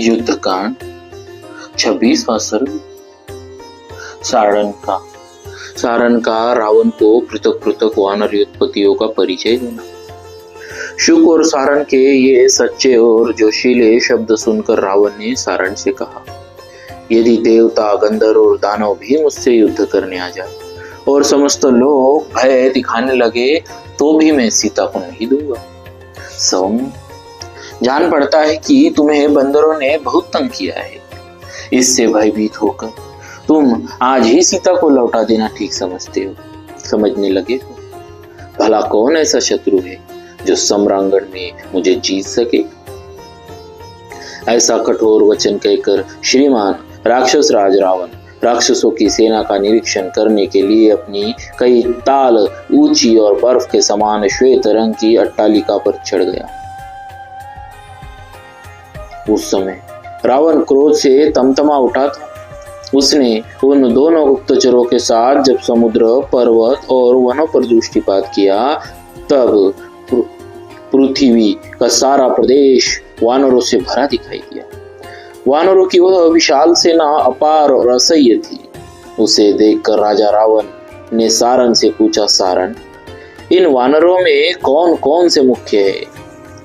युद्धकांड 26वां सर्ग। सारण का रावण को पृथक पृथक वानर युद्धपतियों का परिचय देना। शुक और सारण के ये सच्चे और जोशीले शब्द सुनकर रावण ने सारण से कहा, यदि देवता, गंधर्व और दानव भी मुझसे युद्ध करने आ जाए और समस्त लोग भय दिखाने लगे तो भी मैं सीता को नहीं दूंगा। सौम्य, जान पड़ता है कि तुम्हें बंदरों ने बहुत तंग किया है। इससे भयभीत होकर तुम आज ही सीता को लौटा देना ठीक समझने लगे हो। भला कौन ऐसा शत्रु है जो सम्रांगण में मुझे जीत सके? ऐसा कठोर वचन कहकर श्रीमान राक्षस राज रावण राक्षसों की सेना का निरीक्षण करने के लिए अपनी कई ताल ऊंची और बर्फ के समान श्वेत रंग की अट्टालिका पर चढ़ गया। उस समय रावण क्रोध से तमतमा उठा था। उसने उन दोनों गुप्तचरों के साथ जब समुद्र, पर्वत और वनों पर दृष्टिपात किया तब पृथ्वी का सारा प्रदेश वानरों से भरा दिखाई दिया। वानरों की वह विशाल सेना अपार और असह्य थी। उसे देखकर राजा रावण ने सारण से पूछा, सारण, इन वानरों में कौन कौन से मुख्य है?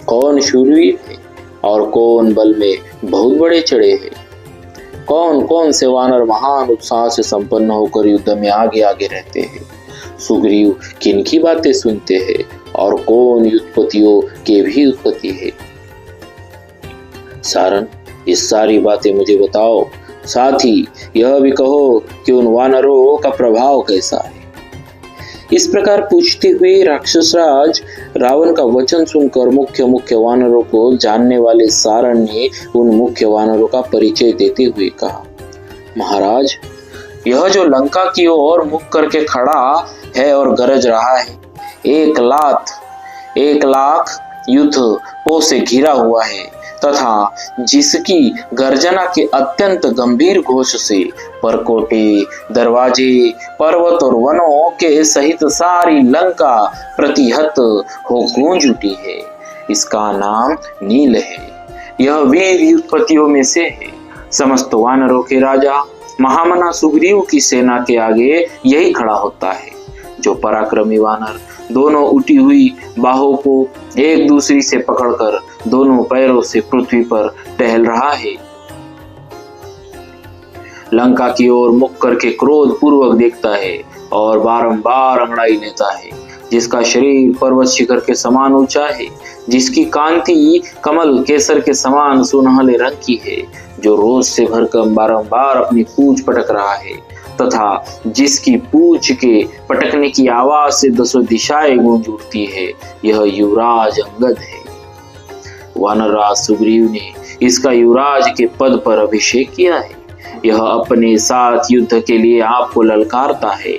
कौन शूरवीर है और कौन बल में बहुत बड़े चढ़े हैं? कौन कौन से वानर महान उत्साह से संपन्न होकर युद्ध में आगे आगे रहते हैं? सुग्रीव किन की बातें सुनते हैं और कौन युद्धपतियों के भी उत्पत्ति है? सारण, ये सारी बातें मुझे बताओ। साथ ही यह भी कहो कि उन वानरों का प्रभाव कैसा है। इस प्रकार पूछते हुए राक्षसराज रावण का वचन सुनकर मुख्य वानरों को जानने वाले सारण ने उन मुख्य वानरों का परिचय देते हुए कहा, महाराज, यह जो लंका की ओर मुख करके खड़ा है और गरज रहा है, 1 लाख युद्धपों से घिरा हुआ है तथा जिसकी गर्जना के अत्यंत गंभीर घोष से परकोटे, दरवाजे, पर्वत और वनों के सहित सारी लंका प्रतिहत हो गूंज उठी है, इसका नाम नील है। यह वीर युद्धपतियों में से है। समस्त वानरों के राजा महामना सुग्रीव की सेना के आगे यही खड़ा होता है। जो पराक्रमी वानर दोनों उठी हुई बाहों को एक दूसरी से पकड़कर दोनों पैरों से पृथ्वी पर टहल रहा है, लंका की ओर मुख करके क्रोध पूर्वक देखता है और बारंबार अंगड़ाई लेता है, जिसका शरीर पर्वत शिखर के समान ऊंचा है, जिसकी कांति कमल केसर के समान सुनहले रंग की है, जो रोज से भरकर बारंबार अपनी पूंछ पटक रहा है तथा जिसकी पूंछ के पटकने की आवाज से 10 दिशाएं गूंज उठती है, यह युवराज अंगद है। वानरराज सुग्रीव ने इसका युवराज के पद पर अभिषेक किया है। यह अपने साथ युद्ध के लिए आपको ललकारता है।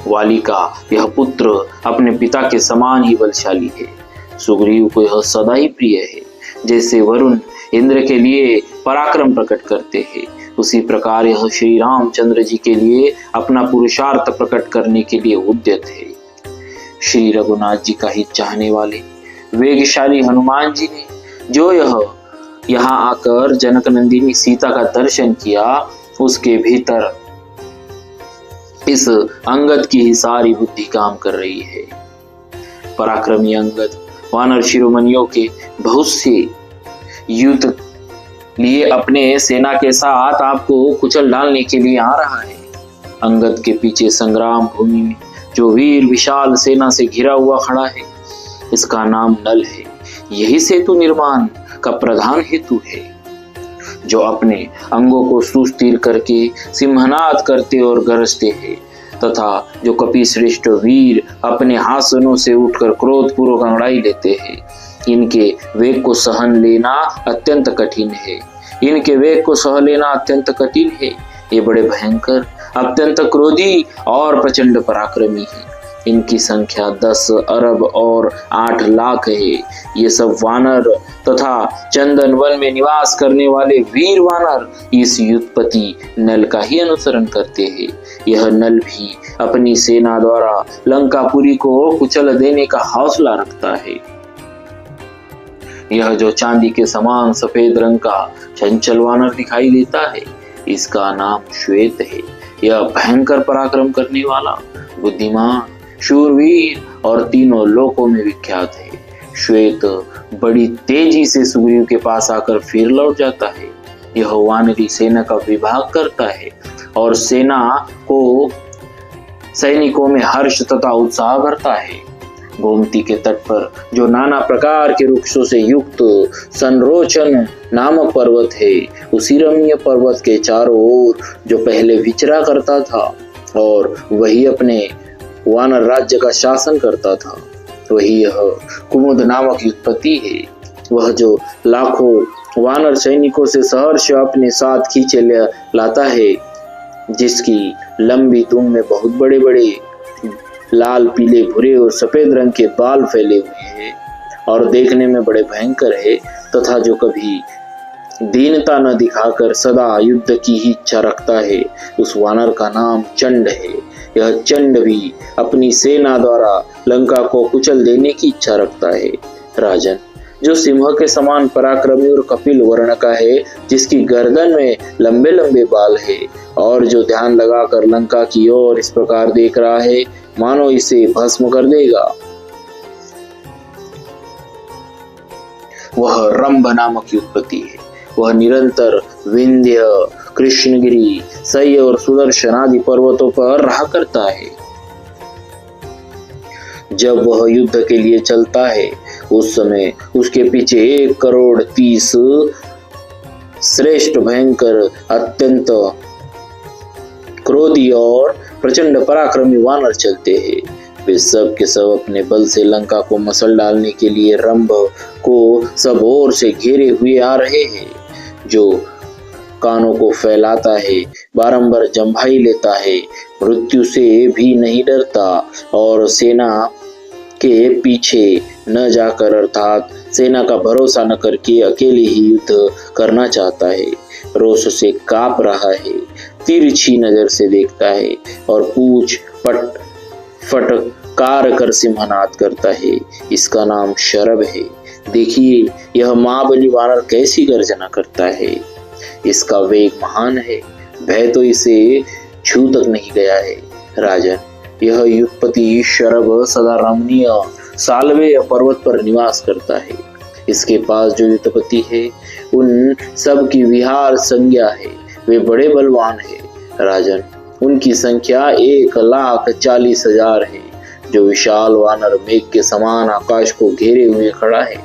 वाली का यह पुत्र अपने पिता के समान ही बलशाली है। सुग्रीव को यह सदा ही प्रिय है। जैसे वरुण इंद्र के लिए पराक्रम प्रकट करते हैं, उसी प्रकार यह श्री रामचंद्र जी के लिए अपना पुरुषार्थ प्रकट करने के लिए उद्यत है। श्री रघुनाथ जी का हित चाहने वाले वेगशाली हनुमान जी ने जो यहाँ आकर जनक नंदिनी सीता का दर्शन किया, उसके भीतर इस अंगद की ही सारी बुद्धि काम कर रही है। पराक्रमी अंगद वानर शिरोमणियों के बहुत से युद्ध लिए अपने सेना के साथ आपको कुचल डालने के लिए आ रहा है। अंगद के पीछे संग्राम भूमि में जो वीर विशाल सेना से घिरा हुआ खड़ा है, इसका नाम नल है। यही सेतु निर्माण का प्रधान हेतु है, जो अपने अंगों को सुस्थिर करके सिंहनाद करते और गरजते हैं तथा जो कपि श्रेष्ठ वीर अपने आसनों से उठकर क्रोधपूर्वक अंगड़ाई लेते हैं। इनके वेग को सहन लेना अत्यंत कठिन है। ये बड़े भयंकर, अत्यंत क्रोधी और प्रचंड पराक्रमी है। इनकी संख्या 10 अरब और 8 लाख है। ये सब वानर तथा चंदन वन में निवास करने वाले वीर वानर इस युद्धपति नल का ही अनुसरण करते हैं। यह नल भी अपनी सेना द्वारा लंकापुरी को कुचल देने का हौसला रखता है। यह जो चांदी के समान सफेद रंग का चंचल वानर दिखाई देता है, इसका नाम श्वेत है। यह भयंकर पराक्रम करने वाला, बुद्धिमान, शूरवीर और तीनों लोकों में विख्यात है। श्वेत बड़ी तेजी से सुग्रीव के पास आकर फिर लौट जाता है। यह वानरी सेना का विभाग करता है और सेना को सैनिकों में हर्ष तथा उत्साह भरता है। गोमती के तट पर जो नाना प्रकार के वृक्षों से युक्त संरोचन नामक पर्वत है, उसी रमणीय पर्वत के चारों ओर जो पहले विचरा करता था और वही अपने वानर राज्य का शासन करता था, वही यह कुमुद नामक युद्धपति है। वह जो लाखों वानर सैनिकों से सहर्ष अपने साथ खींचे लाता है, जिसकी लंबी दुम में बहुत बड़े बड़े लाल, पीले, भूरे और सफेद रंग के बाल फैले हुए हैं और देखने में बड़े भयंकर है, तथा जो कभी दीनता न दिखाकर सदा युद्ध की ही इच्छा रखता है, उस वानर का नाम चंड है। यह चंड भी अपनी सेना द्वारा लंका को कुचल देने की इच्छा रखता है। राजन, जो सिंह के समान पराक्रमी और कपिल वर्ण का है, जिसकी गर्दन में लंबे लंबे बाल है और जो ध्यान लगाकर लंका की ओर इस प्रकार देख रहा है मानो इसे भस्म कर देगा, वह रंभ नामक युद्धपति है। वह निरंतर विंध्य, कृष्णगिरी, सह्य और सुदर्शन आदि पर्वतों पर रहा करता है। जब वह युद्ध के लिए चलता है, उस समय उसके पीछे 1,30,00,000 श्रेष्ठ, भयंकर, अत्यंत क्रोधी और प्रचंड पराक्रमी वानर चलते हैं। वे सब के सब अपने बल से लंका को मसल डालने के लिए रंभ को सब ओर से घेरे हुए आ रहे हैं। जो कानों को फैलाता है, बारंबार जम्भाई लेता है, मृत्यु से भी नहीं डरता और सेना के पीछे न जाकर अर्थात सेना का भरोसा न करके अकेले ही युद्ध करना चाहता है। रोष से कांप रहा है, तिरछी नजर से देखता है और पूछ पट फटकार कर सिंहनाद करता है। इसका नाम शरभ है। देखिए यह महाबली वानर कैसी गर्जना करता है। इसका वेग महान है, भय तो इसे छू तक नहीं गया है। राजन, यह युद्धपति शरभ सदा रमणीय सालवे पर्वत पर निवास करता है। इसके पास जो युद्धपति है, उन सब की विहार संज्ञा है। वे बड़े बलवान है। राजन, उनकी संख्या 1,40,000 है। जो विशाल वानर मेघ के समान आकाश को घेरे हुए खड़ा है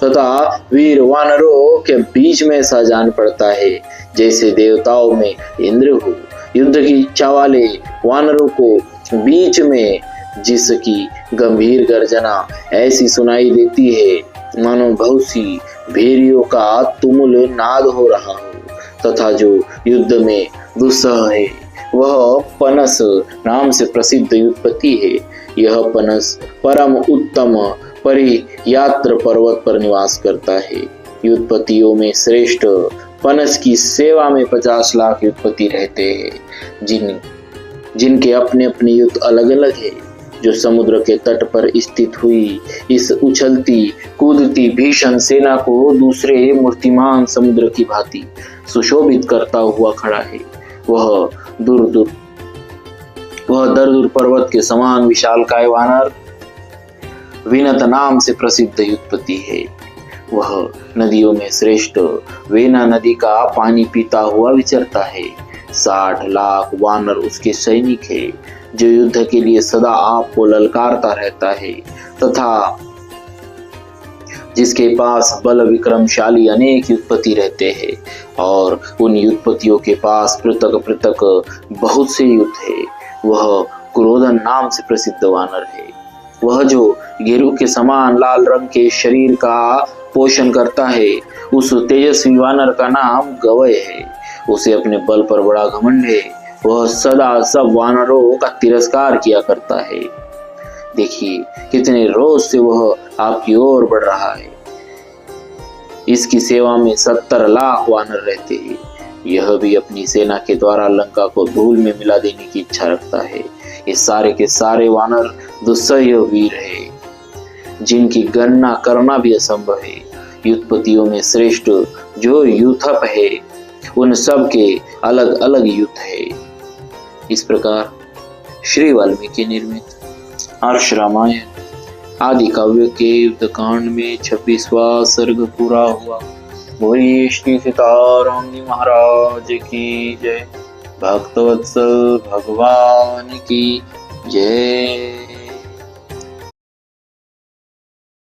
तथा वीर वानरों के बीच में ऐसा जान पड़ता है जैसे देवताओं में इंद्र हो। युद्ध की इच्छा वाले वानरों को बीच में जिसकी गंभीर गर्जना ऐसी सुनाई देती है मानो बहुत सी भेड़ियों का तुमुल नाद हो रहा हो, तथा जो युद्ध में दुस्सह है वह पनस नाम से प्रसिद्ध युद्धपति है। यह पनस परम उत्तम परियात्र पर्वत पर निवास करता है। युद्धपतियों में श्रेष्ठ पनस की सेवा में 50 लाख युद्धपति रहते हैं, जिनके अपने अपने युद्ध अलग अलग है। जो समुद्र के तट पर स्थित हुई इस उछलती कूदती भीषण सेना को दूसरे मूर्तिमान समुद्र की भांति सुशोभित करता हुआ खड़ा है, वह दरदुर पर्वत के समान विशालकाय वानर विनत नाम से प्रसिद्ध युद्धपति है। वह नदियों में श्रेष्ठ वेना नदी का पानी पीता हुआ विचरता है। 60 लाख वानर उसके सैनिक है, जो युद्ध के लिए सदा आपको ललकारता रहता है तथा जिसके पास बल विक्रमशाली अनेक युद्धपति रहते हैं और उन युद्धपतियों के पास पृथक पृथक बहुत से युद्ध है। वह क्रोधन नाम से प्रसिद्ध वानर है। वह जो गेरू के समान लाल रंग के शरीर का पोषण करता है, उस तेजस्वी वानर का नाम गवय है। उसे अपने बल पर बड़ा घमंड है। वह सदा सब वानरों का तिरस्कार किया करता है। देखिए कितने रोज से वह आपकी ओर बढ़ रहा है। इसकी सेवा में 70 लाख वानर रहते हैं। यह भी अपनी सेना के द्वारा लंका को धूल में मिला देने की इच्छा रखता है। ये सारे के सारे वानर दुस्सह्य वीर है, जिनकी गणना करना भी असंभव है। युद्धपतियों में श्रेष्ठ जो यूथप है, उन सब के अलग अलग युद्ध है। इस प्रकार श्री वाल्मीकि निर्मित हर्ष रामायण आदि काव्य के युद्धकांड में 26वां सर्ग पूरा हुआ। बोलिए श्री सीताराम जी महाराज की जय। भक्तवत्सल भगवान की जय।